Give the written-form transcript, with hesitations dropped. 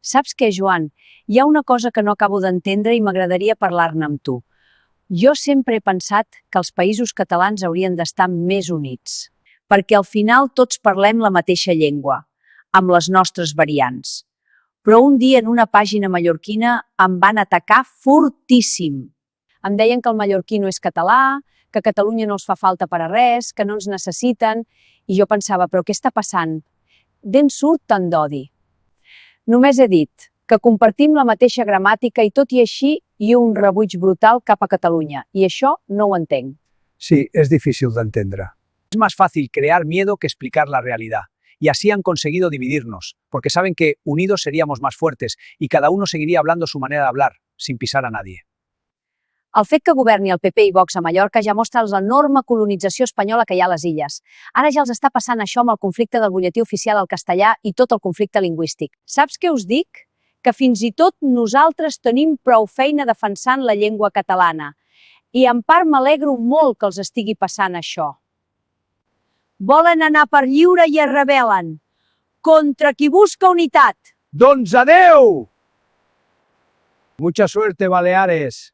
Saps què, Joan? Hi ha una cosa que no acabo d'entendre i m'agradaria parlar-ne amb tu. Jo sempre he pensat que els països catalans haurien d'estar més units, perquè al final tots parlem la mateixa llengua, amb les nostres variants. Però un dia en una pàgina mallorquina em van atacar fortíssim. Em deien que el mallorquí no és català, que Catalunya no els fa falta per a res, que no ens necessiten, i jo pensava, però què està passant? D'on surt tant d'odi? Només he dit que compartim la mateixa gramàtica i tot i així hi ha un rebuig brutal cap a Catalunya, i això no ho entenc. Sí, es difícil de entender. Es más fácil crear miedo que explicar la realidad. Y así han conseguido dividirnos, porque saben que unidos seríamos más fuertes y cada uno seguiría hablando su manera de hablar, sin pisar a nadie. El fet que governi el PP i Vox a Mallorca ja mostra l'enorme colonització espanyola que hi ha a les illes. Ara ja els està passant això amb el conflicte del butlletí oficial al castellà i tot el conflicte lingüístic. Saps què us dic? Que fins i tot nosaltres tenim prou feina defensant la llengua catalana. I en part m'alegro molt que els estigui passant això. Volen anar per lliure i es rebel·len. Contra qui busca unitat. ¡Doncs adeu! Mucha suerte, Baleares.